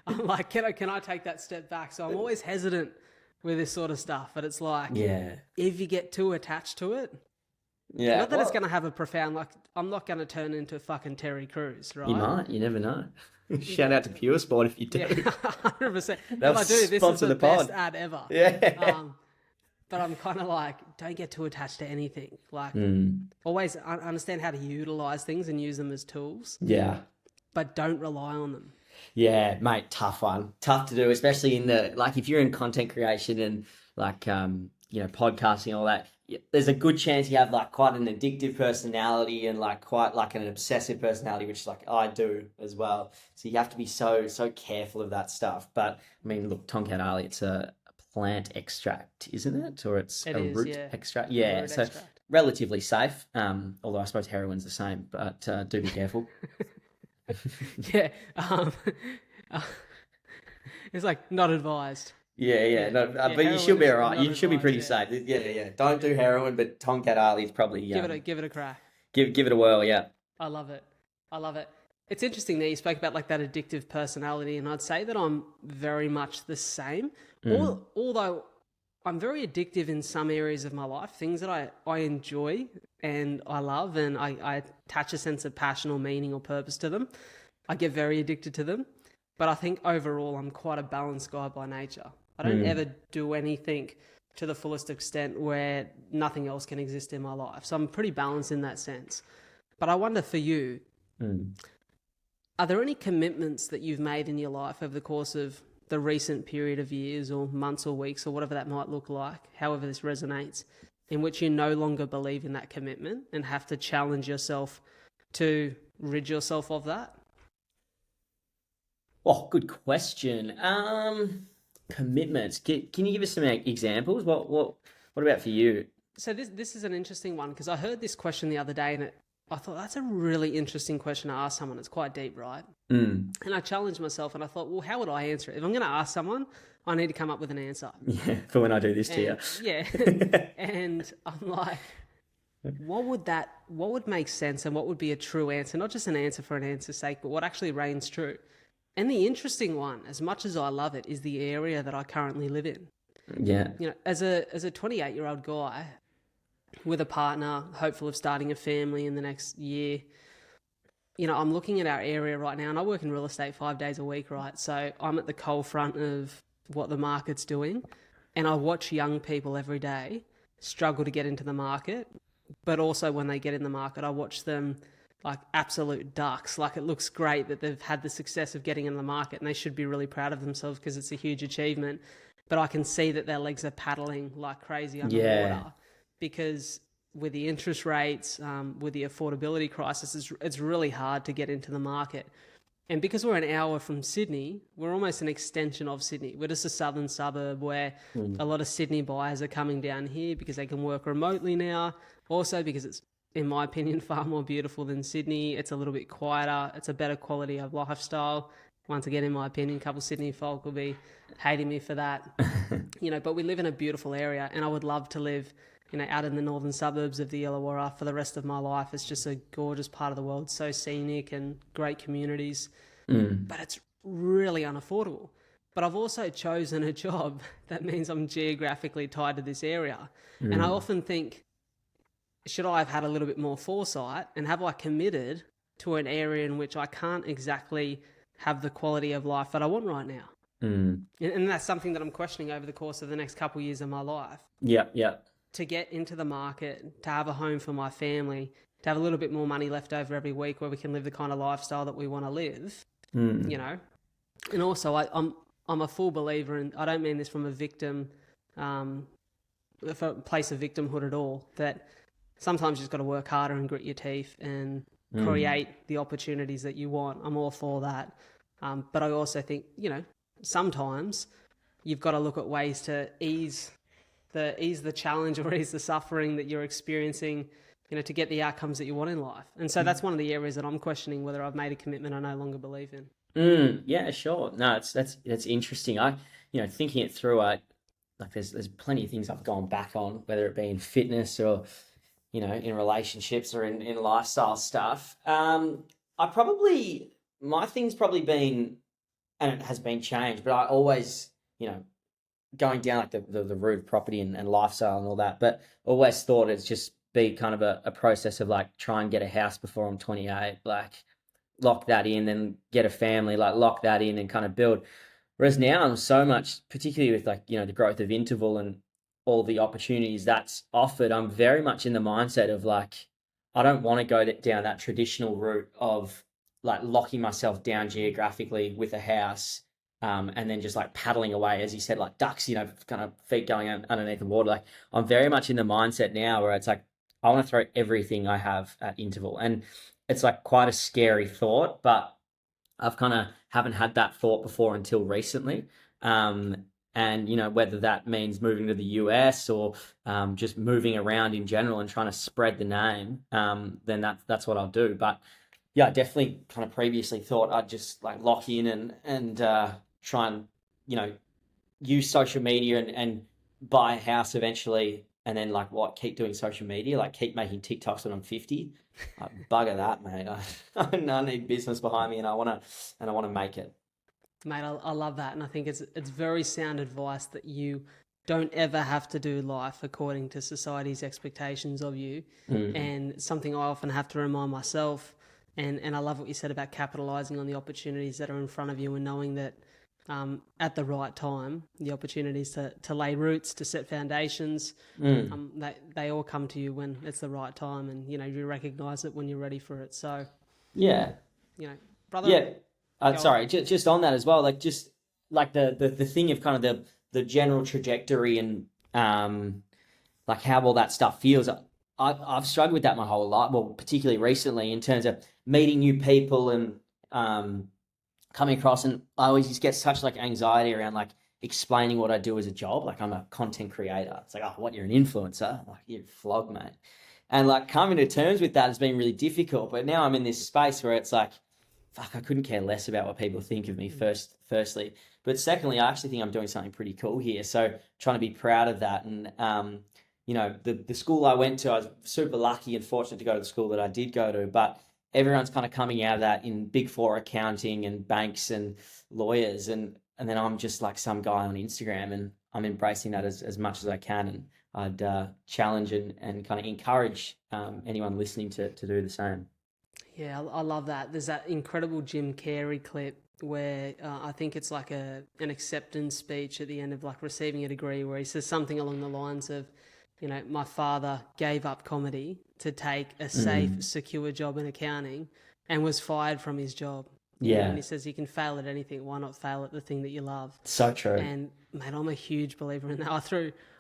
I'm like, can I take that step back? So I'm always hesitant with this sort of stuff. But it's like, if you get too attached to it, not that it's going to have a profound, like, I'm not going to turn into fucking Terry Crews, right? You might. You never know. Shout out to Pure Sport if you do. 100%. If They'll I do, this is sponsor the the pod. best ad ever. Yeah. But I'm kind of like, don't get too attached to anything. Like, always understand how to utilize things and use them as tools. Yeah. But don't rely on them. Yeah, mate, tough one. Tough to do, especially in the, like, if you're in content creation and, like, you know, podcasting and all that, there's a good chance you have, like, quite an addictive personality and, like, quite, like, an obsessive personality, which, like, I do as well. So you have to be so careful of that stuff. But, I mean, look, Tonkat Ali, it's a plant extract, isn't it? Or it's a root extract? Yeah, so extract. Relatively safe, although I suppose heroin's the same, but do be careful. Yeah. It's like not advised. Yeah. Yeah, No, yeah. but you should Heroin be is all right. not You should be advised. pretty Yeah, safe. Yeah. Don't do heroin, but Tonkat Ali is probably give it a crack. give it a whirl. Yeah. I love it. I love it. It's interesting that you spoke about like that addictive personality, and I'd say that I'm very much the same. Mm. Although I'm very addictive in some areas of my life, things that I enjoy and I love, and I attach a sense of passion or meaning or purpose to them. I get very addicted to them. But I think overall, I'm quite a balanced guy by nature. I don't Mm. ever do anything to the fullest extent where nothing else can exist in my life. So I'm pretty balanced in that sense. But I wonder for you, Mm. are there any commitments that you've made in your life over the course of the recent period of years or months or weeks or whatever that might look like, however this resonates, in which you no longer believe in that commitment and have to challenge yourself to rid yourself of that? Oh, good question. Commitments. Can you give us some examples? What about for you? So this is an interesting one because I heard this question the other day and I thought that's a really interesting question to ask someone. It's quite deep, right? Mm. And I challenged myself and I thought, well, how would I answer it? If I'm going to ask someone, I need to come up with an answer. Yeah, for when I do this to you. And yeah, and I'm like, what would make sense and what would be a true answer? Not just an answer for an answer's sake, but what actually reigns true. And the interesting one, as much as I love it, is the area that I currently live in. Yeah. You know, as a 28-year-old guy with a partner, hopeful of starting a family in the next year, you know, I'm looking at our area right now, and I work in real estate 5 days a week, right? So I'm at the cold front of what the market's doing, and I watch young people every day struggle to get into the market, but also when they get in the market, I watch them like absolute ducks. Like, it looks great that they've had the success of getting in the market, and they should be really proud of themselves because it's a huge achievement. But I can see that their legs are paddling like crazy underwater because with the interest rates, with the affordability crisis, it's really hard to get into the market. And because we're an hour from Sydney, we're almost an extension of Sydney. We're just a southern suburb where a lot of Sydney buyers are coming down here because they can work remotely now. Also because it's, in my opinion, far more beautiful than Sydney. It's a little bit quieter. It's a better quality of lifestyle. Once again, in my opinion, a couple of Sydney folk will be hating me for that. You know, but we live in a beautiful area, and I would love to live, you know, out in the northern suburbs of the Illawarra for the rest of my life. It's just a gorgeous part of the world, so scenic and great communities. But it's really unaffordable. But I've also chosen a job that means I'm geographically tied to this area. And I often think, should I have had a little bit more foresight, and have I committed to an area in which I can't exactly have the quality of life that I want right now? And that's something that I'm questioning over the course of the next couple of years of my life. Yeah. To get into the market, to have a home for my family, to have a little bit more money left over every week where we can live the kind of lifestyle that we want to live, you know. And also, I'm a full believer, and I don't mean this from a victim, from a place of victimhood at all, that sometimes you just got to work harder and grit your teeth and create the opportunities that you want. I'm all for that. But I also think, you know, sometimes you've got to look at ways to ease the challenge or ease the suffering that you're experiencing, you know, to get the outcomes that you want in life. And so that's one of the areas that I'm questioning whether I've made a commitment I no longer believe in. Yeah, sure. No, that's interesting. Thinking it through, there's plenty of things I've gone back on, whether it be in fitness or, you know, in relationships or in lifestyle stuff. My thing's probably been, and it has been changed, but I always, you know, going down like the route of property and lifestyle and all that, but always thought it's just be kind of a process of like try and get a house before I'm 28, like lock that in, then get a family, like lock that in and kind of build. Whereas now I'm so much, particularly with like, you know, the growth of Interval and all the opportunities that's offered, I'm very much in the mindset of like, I don't want to go down that traditional route of like locking myself down geographically with a house, and then just like paddling away, as you said, like ducks, you know, kind of feet going underneath the water. Like I'm very much in the mindset now where it's like, I want to throw everything I have at Interval. And it's like quite a scary thought, but I've kind of haven't had that thought before until recently. And, you know, whether that means moving to the US or just moving around in general and trying to spread the name, then that's what I'll do. But yeah, I definitely kind of previously thought I'd just like lock in and try and, you know, use social media and buy a house eventually, and then like what, keep doing social media, like keep making TikToks when I'm 50. Like, bugger that, mate. I need business behind me, and I want to make it. Mate, I love that, and I think it's very sound advice that you don't ever have to do life according to society's expectations of you, and something I often have to remind myself. And I love what you said about capitalizing on the opportunities that are in front of you, and knowing that at the right time, the opportunities to lay roots, to set foundations, they all come to you when it's the right time, and you recognize it when you're ready for it. So Yeah. Brother. Yeah. Sorry, On. just on that as well, like just like the thing of kind of the general trajectory and like how all that stuff feels. I've struggled with that my whole life, well, particularly recently in terms of meeting new people and coming across, and I always just get such like anxiety around like explaining what I do as a job. Like I'm a content creator. It's like, oh, what, you're an influencer? I'm like, you're flog, mate. And like coming to terms with that has been really difficult. But now I'm in this space where it's like, fuck, I couldn't care less about what people think of me firstly. But secondly, I actually think I'm doing something pretty cool here. So trying to be proud of that. And, the school I went to, I was super lucky and fortunate to go to the school that I did go to. But everyone's kind of coming out of that in Big Four accounting and banks and lawyers. And then I'm just like some guy on Instagram, and I'm embracing that as much as I can. And I'd challenge and kind of encourage anyone listening to do the same. Yeah, I love that. There's that incredible Jim Carrey clip where I think it's like an acceptance speech at the end of like receiving a degree, where he says something along the lines of, my father gave up comedy to take a safe, secure job in accounting and was fired from his job. Yeah. And he says you can fail at anything. Why not fail at the thing that you love? So true. And mate, I'm a huge believer in that.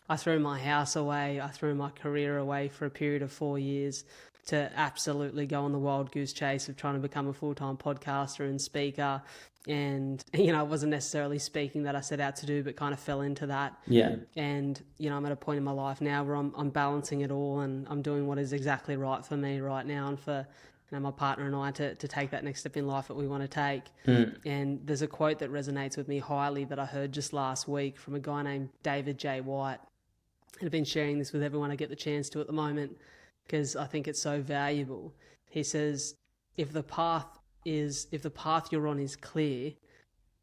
I threw my house away. I threw my career away for a period of 4 years to absolutely go on the wild goose chase of trying to become a full-time podcaster and speaker. And, it wasn't necessarily speaking that I set out to do, but kind of fell into that. Yeah. And, I'm at a point in my life now where I'm balancing it all, and I'm doing what is exactly right for me right now, and for my partner and I to take that next step in life that we want to take. And there's a quote that resonates with me highly that I heard just last week from a guy named David J. White. And I've been sharing this with everyone I get the chance to at the moment, because I think it's so valuable. He says, if the path you're on is clear,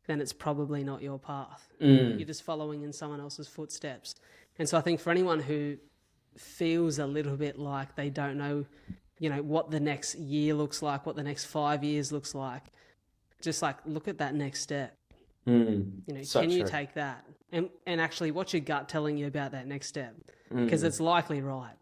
then it's probably not your path. You're just following in someone else's footsteps. And so I think for anyone who feels a little bit like they don't know, what the next year looks like, what the next 5 years looks like, just like look at that next step. So can you true. take that? And actually, what's your gut telling you about that next step? Because it's likely right.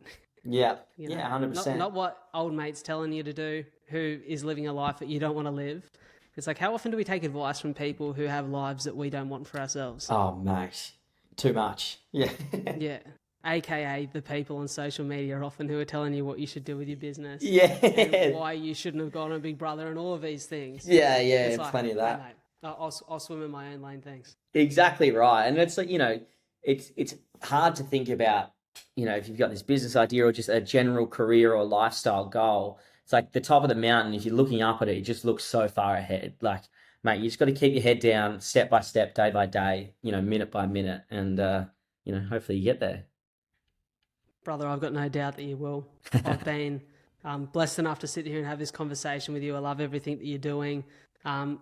Yeah. Yeah, 100%. Not what old mate's telling you to do, who is living a life that you don't want to live. It's like, how often do we take advice from people who have lives that we don't want for ourselves? Oh, mate. Too much. Yeah. Yeah. AKA the people on social media often who are telling you what you should do with your business. Yeah. And why you shouldn't have gone on Big Brother and all of these things. Yeah, It's like, plenty of that. "Hey, mate, I'll swim in my own lane, thanks." Exactly right. And it's like, it's hard to think about, if you've got this business idea or just a general career or lifestyle goal. It's like the top of the mountain. If you're looking up at it, it just looks so far ahead. Like, mate, you just got to keep your head down, step by step, day by day, minute by minute. And, hopefully you get there. Brother, I've got no doubt that you will. I've been blessed enough to sit here and have this conversation with you. I love everything that you're doing.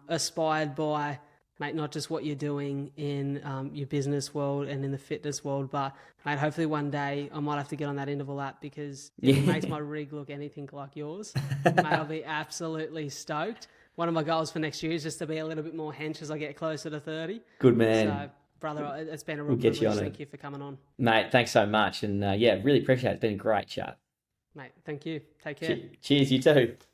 Aspired by, mate, not just what you're doing in your business world and in the fitness world, but, mate, hopefully one day I might have to get on that interval app, because if it makes my rig look anything like yours, mate, I'll be absolutely stoked. One of my goals for next year is just to be a little bit more hench as I get closer to 30. Good man. So, brother, it's been a real We'll get you privilege. on it. Thank you for coming on. Mate, thanks so much. And really appreciate it. It's been a great chat. Mate, thank you. Take care. Cheers, you too.